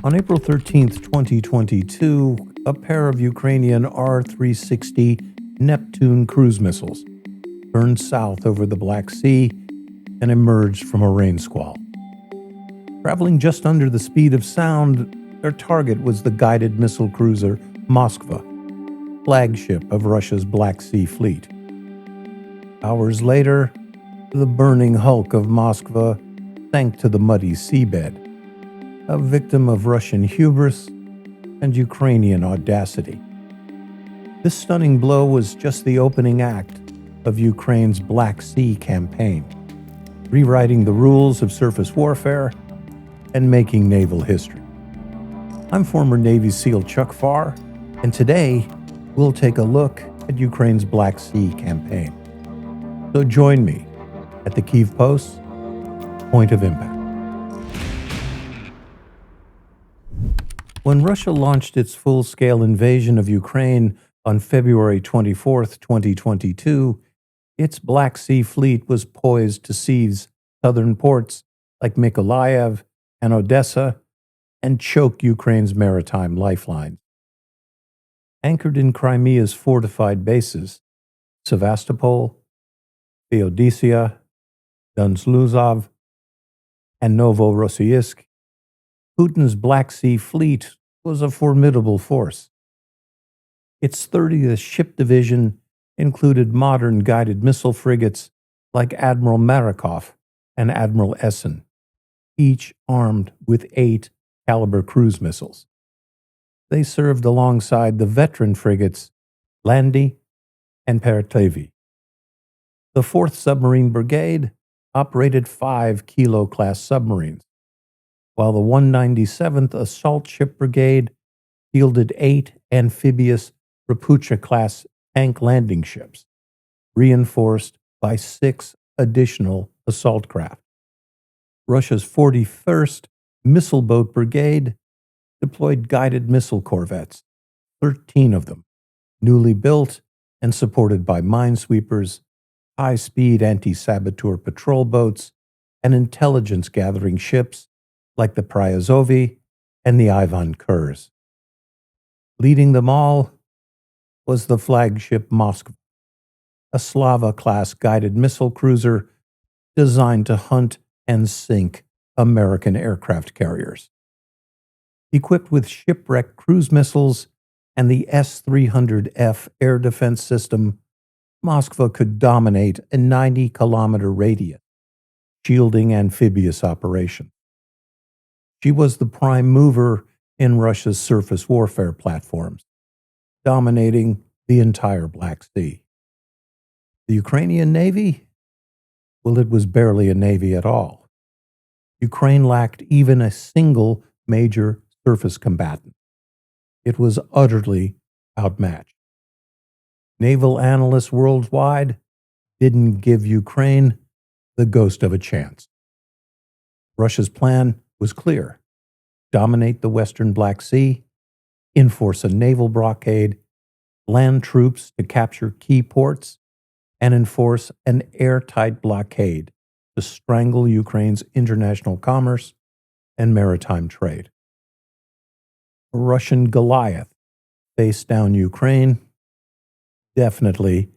On April 13th, 2022, a pair of Ukrainian R-360 Neptune cruise missiles turned south over the Black Sea and emerged from a rain squall. Traveling just under the speed of sound, their target was the guided missile cruiser Moskva, flagship of Russia's Black Sea Fleet. Hours later, the burning hulk of Moskva sank to the muddy seabed, a victim of Russian hubris and Ukrainian audacity. This stunning blow was just the opening act of Ukraine's Black Sea campaign, rewriting the rules of surface warfare and making naval history. I'm former Navy SEAL Chuck Pfarrer, and today we'll take a look at Ukraine's Black Sea campaign. So join me at the Kyiv Post's Point of Impact. When Russia launched its full-scale invasion of Ukraine on February 24, 2022, its Black Sea Fleet was poised to seize southern ports like Mykolaiv and Odessa and choke Ukraine's maritime lifelines. Anchored in Crimea's fortified bases, Sevastopol, Feodosia, Donsluzov, and Novorossiysk, Putin's Black Sea Fleet was a formidable force. Its 30th Ship Division included modern guided missile frigates like Admiral Marikov and Admiral Essen, each armed with 8 caliber cruise missiles. They served alongside the veteran frigates Landy and Pertevi. The 4th Submarine Brigade operated 5 Kilo-class submarines, while the 197th Assault Ship Brigade fielded 8 amphibious Recapture-class tank landing ships, reinforced by 6 additional assault craft. Russia's 41st Missile Boat Brigade deployed guided missile corvettes, 13 of them, newly built and supported by minesweepers, high-speed anti-saboteur patrol boats, and intelligence-gathering ships like the Pryozovi and the Ivan Kurs. Leading them all was the flagship Moskva, a Slava-class guided missile cruiser designed to hunt and sink American aircraft carriers. Equipped with shipwreck cruise missiles and the S-300F air defense system, Moskva could dominate a 90-kilometer radius, shielding amphibious operations. She was the prime mover in Russia's surface warfare platforms, dominating the entire Black Sea. The Ukrainian Navy? Well, it was barely a navy at all. Ukraine lacked even a single major surface combatant. It was utterly outmatched. Naval analysts worldwide didn't give Ukraine the ghost of a chance. Russia's plan was clear: dominate the western Black Sea, enforce a naval blockade, land troops to capture key ports, and enforce an airtight blockade to strangle Ukraine's international commerce and maritime trade. A Russian Goliath faced down Ukraine, definitely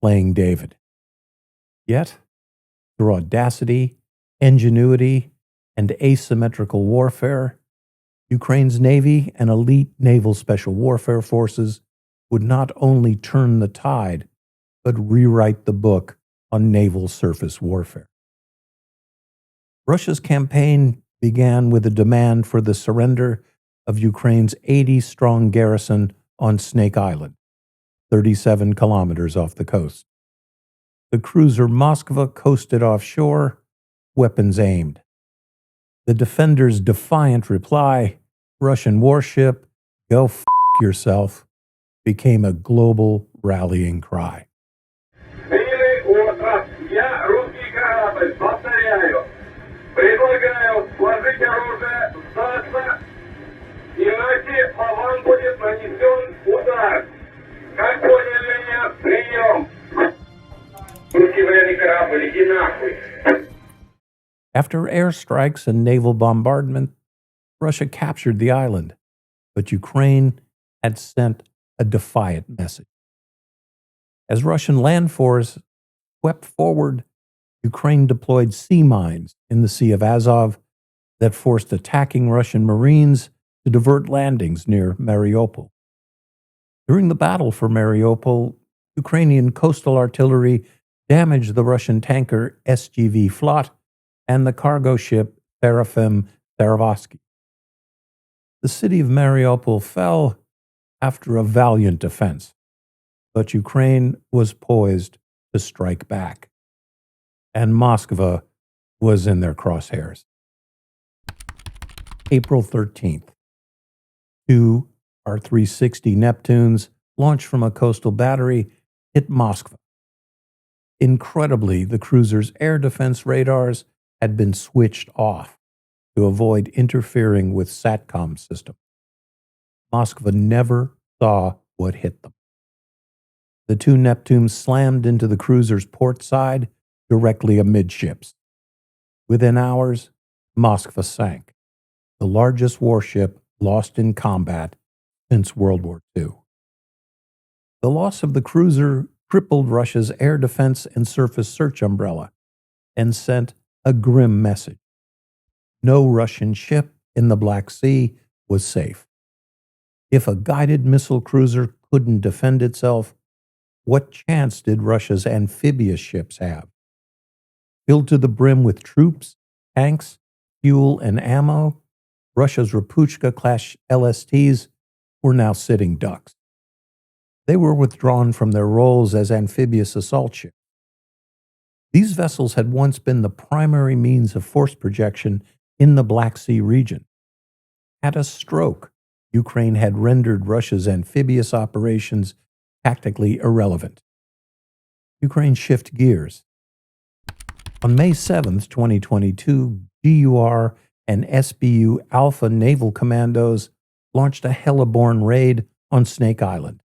playing David. Yet, through audacity, ingenuity, and asymmetrical warfare, Ukraine's Navy and elite Naval Special Warfare forces would not only turn the tide, but rewrite the book on naval surface warfare. Russia's campaign began with a demand for the surrender of Ukraine's 80-strong garrison on Snake Island, 37 kilometers off the coast. The cruiser Moskva coasted offshore, weapons aimed. The defenders' defiant reply, Russian warship, go f*** yourself, became a global rallying cry. After airstrikes and naval bombardment, Russia captured the island, but Ukraine had sent a defiant message. As Russian land force swept forward, Ukraine deployed sea mines in the Sea of Azov that forced attacking Russian Marines to divert landings near Mariupol. During the battle for Mariupol, Ukrainian coastal artillery damaged the Russian tanker SGV Flot and the cargo ship Serafim Saravsky. The city of Mariupol fell after a valiant defense, but Ukraine was poised to strike back, and Moskva was in their crosshairs. April 13th, two R-360 Neptunes launched from a coastal battery hit Moskva. Incredibly, the cruiser's air defense radars had been switched off to avoid interfering with SATCOM system. Moskva never saw what hit them. The two Neptunes slammed into the cruiser's port side directly amidships. Within hours, Moskva sank, the largest warship lost in combat since World War II. The loss of the cruiser crippled Russia's air defense and surface search umbrella and sent a grim message. No Russian ship in the Black Sea was safe. If a guided missile cruiser couldn't defend itself, what chance did Russia's amphibious ships have? Filled to the brim with troops, tanks, fuel, and ammo, Russia's Rapuchka-class LSTs were now sitting ducks. They were withdrawn from their roles as amphibious assault ships. These vessels had once been the primary means of force projection in the Black Sea region. At a stroke, Ukraine had rendered Russia's amphibious operations tactically irrelevant. Ukraine shifted gears. On May 7, 2022, GUR and SBU Alpha naval commandos launched a heliborne raid on Snake Island,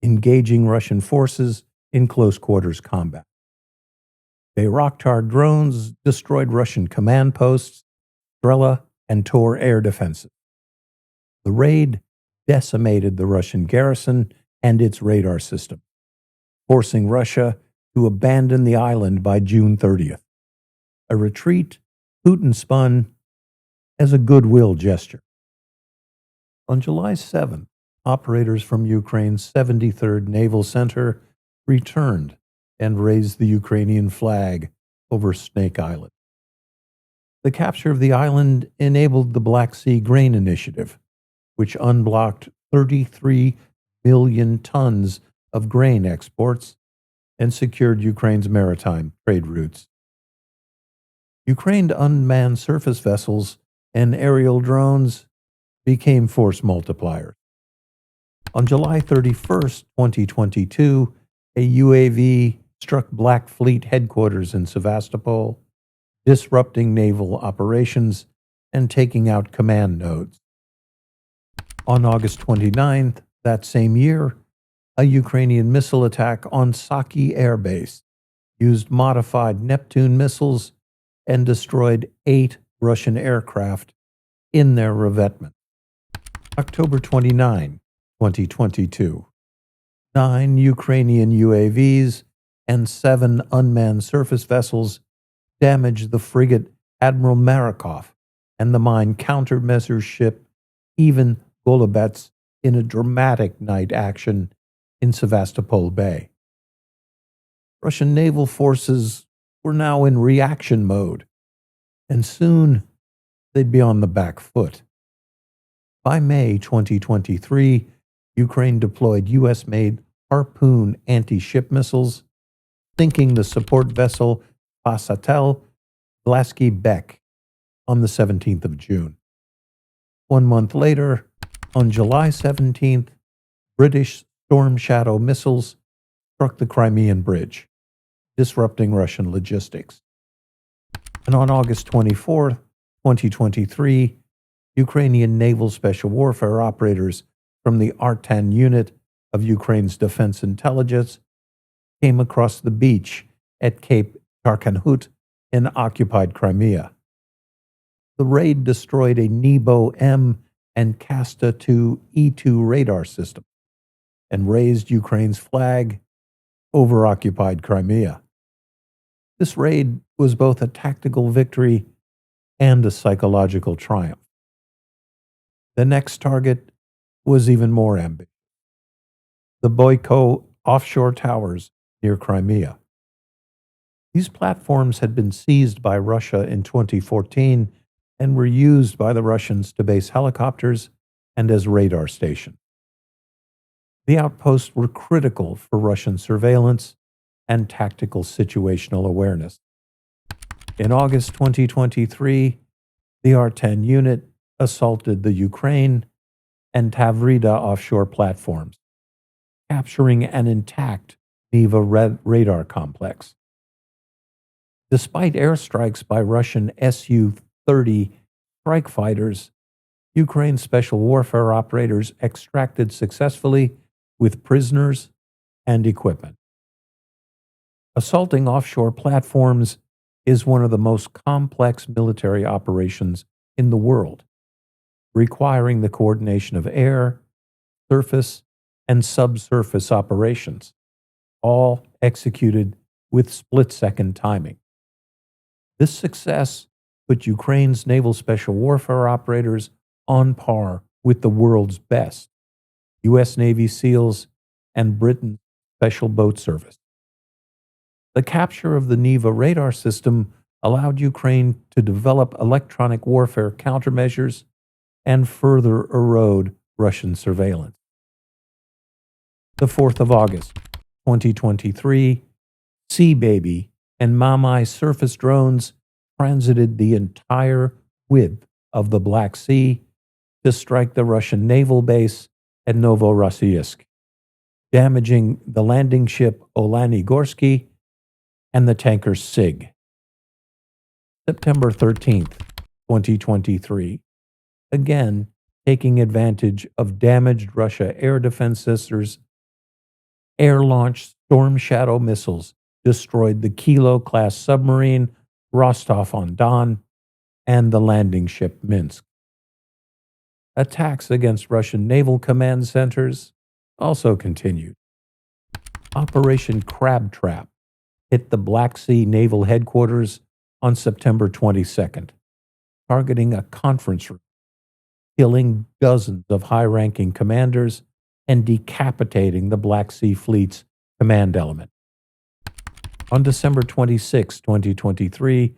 engaging Russian forces in close-quarters combat. Bayraktar drones destroyed Russian command posts, Strela, and Tor air defenses. The raid decimated the Russian garrison and its radar system, forcing Russia to abandon the island by June 30th, a retreat Putin spun as a goodwill gesture. On July 7th, operators from Ukraine's 73rd Naval Center returned and raised the Ukrainian flag over Snake Island. The capture of the island enabled the Black Sea Grain Initiative, which unblocked 33 million tons of grain exports and secured Ukraine's maritime trade routes. Ukraine's unmanned surface vessels and aerial drones became force multipliers. On July 31st, 2022, a UAV struck Black Fleet headquarters in Sevastopol, disrupting naval operations and taking out command nodes. On August 29th, that same year, a Ukrainian missile attack on Saki Air Base used modified Neptune missiles and destroyed 8 Russian aircraft in their revetment. October 29, 2022, 9 Ukrainian UAVs and 7 unmanned surface vessels damaged the frigate Admiral Marikov and the mine countermeasures ship Ivan Golubets in a dramatic night action in Sevastopol Bay. Russian naval forces were now in reaction mode, and soon they'd be on the back foot. By May 2023, Ukraine deployed U.S.-made Harpoon anti-ship missiles, sinking the support vessel Pasatel Blasky Beck on the 17th of June. 1 month later, on July 17th, British Storm Shadow missiles struck the Crimean Bridge, disrupting Russian logistics. And on August 24, 2023, Ukrainian Naval Special Warfare operators from the Artan unit of Ukraine's Defense Intelligence came across the beach at Cape Tarkhanut in occupied Crimea. The raid destroyed a Nebo M and Kasta 2 E2 radar system and raised Ukraine's flag over occupied Crimea. This raid was both a tactical victory and a psychological triumph. The next target was even more ambitious: the Boyko offshore towers near Crimea. These platforms had been seized by Russia in 2014 and were used by the Russians to base helicopters and as radar stations. The outposts were critical for Russian surveillance and tactical situational awareness. In August 2023, the R-10 unit assaulted the Ukraine and Tavrida offshore platforms, capturing an intact Neva radar complex. Despite airstrikes by Russian Su-30 strike fighters, Ukraine special warfare operators extracted successfully with prisoners and equipment. Assaulting offshore platforms is one of the most complex military operations in the world, requiring the coordination of air, surface, and subsurface operations, all executed with split-second timing. This success put Ukraine's Naval Special Warfare operators on par with the world's best, U.S. Navy SEALs and Britain's Special Boat Service. The capture of the Neva radar system allowed Ukraine to develop electronic warfare countermeasures and further erode Russian surveillance. The 4th of August, 2023, Sea Baby and Mamai surface drones transited the entire width of the Black Sea to strike the Russian naval base at Novorossiysk, damaging the landing ship Olanigorsky and the tanker Sig. September 13th, 2023, again taking advantage of damaged Russia air defense systems, air-launched Storm Shadow missiles destroyed the Kilo-class submarine Rostov-on-Don and the landing ship Minsk. Attacks against Russian naval command centers also continued. Operation Crab Trap hit the Black Sea Naval Headquarters on September 22nd, targeting a conference room, killing dozens of high-ranking commanders and decapitating the Black Sea Fleet's command element. On December 26, 2023,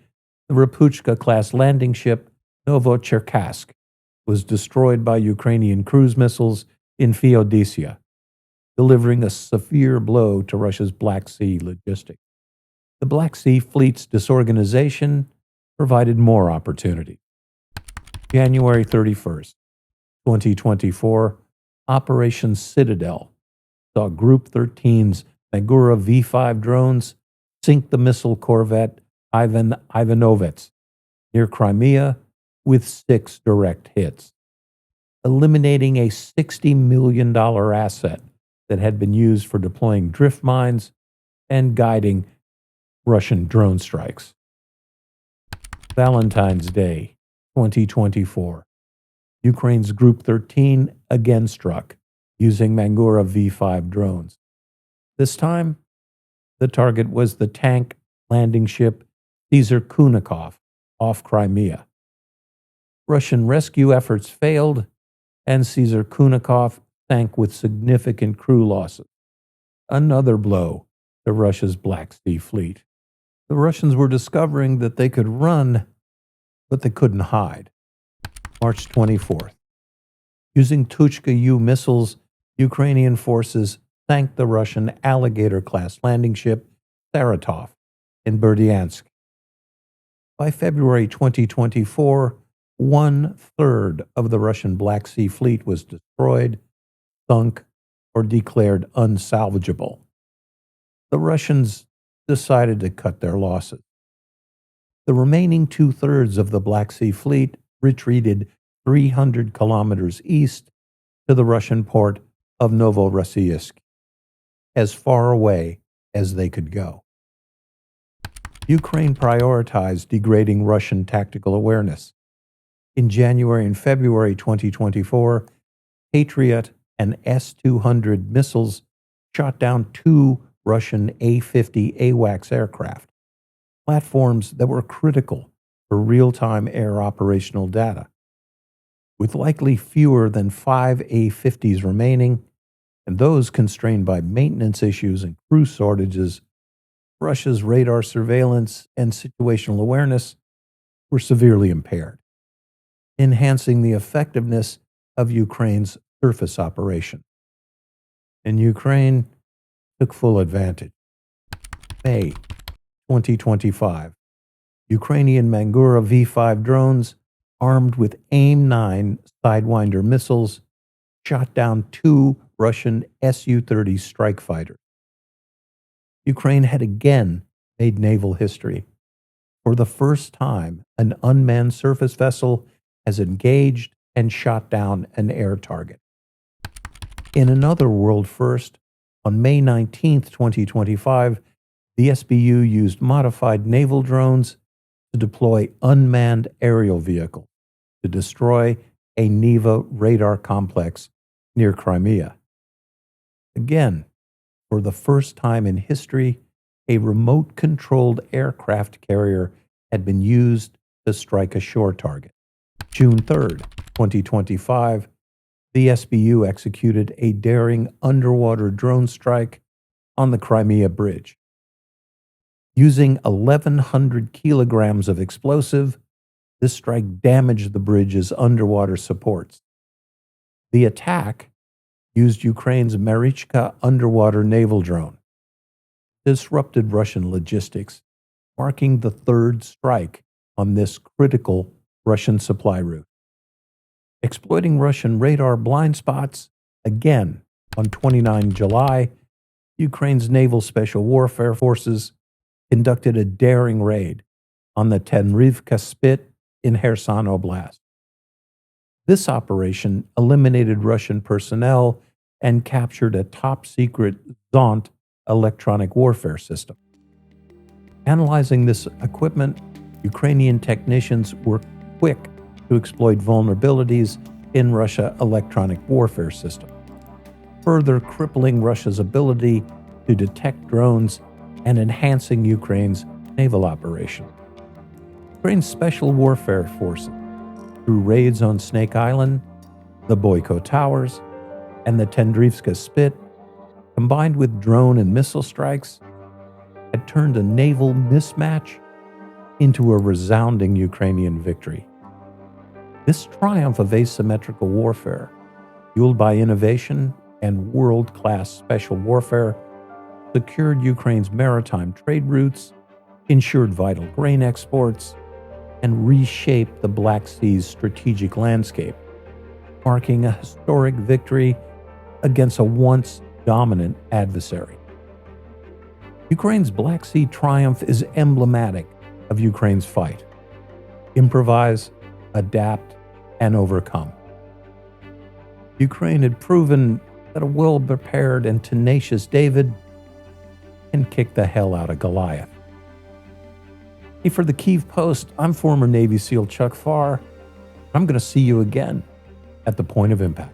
the Rapuchka-class landing ship Novocherkassk was destroyed by Ukrainian cruise missiles in Feodosia, delivering a severe blow to Russia's Black Sea logistics. The Black Sea Fleet's disorganization provided more opportunity. January 31st, 2024, Operation Citadel saw Group 13's Magura V-5 drones sink the missile corvette Ivanovets near Crimea with 6 direct hits, eliminating a $60 million asset that had been used for deploying drift mines and guiding Russian drone strikes. Valentine's Day, 2024. Ukraine's Group 13 again struck using Magura V-5 drones. This time, the target was the tank landing ship Caesar Kunikov off Crimea. Russian rescue efforts failed, and Caesar Kunikov sank with significant crew losses. Another blow to Russia's Black Sea Fleet. The Russians were discovering that they could run, but they couldn't hide. March 24th. Using Tuchka-U missiles, Ukrainian forces sank the Russian Alligator-class landing ship Saratov in Berdyansk. By February 2024, 1/3 of the Russian Black Sea Fleet was destroyed, sunk, or declared unsalvageable. The Russians decided to cut their losses. The remaining 2/3 of the Black Sea Fleet retreated 300 kilometers east to the Russian port of Novorossiysk, as far away as they could go. Ukraine prioritized degrading Russian tactical awareness In January and February 2024, Patriot and S-200 missiles shot down 2 Russian A-50 AWACS aircraft, platforms that were critical for real-time air operational data. With likely fewer than 5 A-50s remaining, and those constrained by maintenance issues and crew shortages, Russia's radar surveillance and situational awareness were severely impaired, enhancing the effectiveness of Ukraine's surface operation. And Ukraine took full advantage. May 2025, Ukrainian Mangura V-5 drones, armed with AIM-9 Sidewinder missiles, shot down 2 Russian Su-30 strike fighters. Ukraine had again made naval history. For the first time, an unmanned surface vessel has engaged and shot down an air target. In another world first, on May 19, 2025, the SBU used modified naval drones to deploy unmanned aerial vehicles to destroy a Neva radar complex near Crimea. Again, for the first time in history, a remote-controlled aircraft carrier had been used to strike a shore target. June 3, 2025, the SBU executed a daring underwater drone strike on the Crimea Bridge. Using 1,100 kilograms of explosive, this strike damaged the bridge's underwater supports. The attack used Ukraine's Marichka underwater naval drone, disrupted Russian logistics, marking the third strike on this critical Russian supply route. Exploiting Russian radar blind spots, again on 29 July, Ukraine's Naval Special Warfare forces conducted a daring raid on the Tenrivka Spit in Kherson Oblast. This operation eliminated Russian personnel and captured a top-secret Zont electronic warfare system. Analyzing this equipment, Ukrainian technicians were quick to exploit vulnerabilities in Russia's electronic warfare system, further crippling Russia's ability to detect drones and enhancing Ukraine's naval operation. Ukraine's Special Warfare Forces, through raids on Snake Island, the Boyko Towers, and the Tendrivka Spit, combined with drone and missile strikes, had turned a naval mismatch into a resounding Ukrainian victory. This triumph of asymmetrical warfare, fueled by innovation and world-class special warfare, secured Ukraine's maritime trade routes, ensured vital grain exports, and reshaped the Black Sea's strategic landscape, marking a historic victory against a once dominant adversary. Ukraine's Black Sea triumph is emblematic of Ukraine's fight. Improvise, adapt, and overcome. Ukraine had proven that a well-prepared and tenacious David can kick the hell out of Goliath. Hey, for the Kyiv Post, I'm former Navy SEAL Chuck Pfarrer. I'm going to see you again at the point of impact.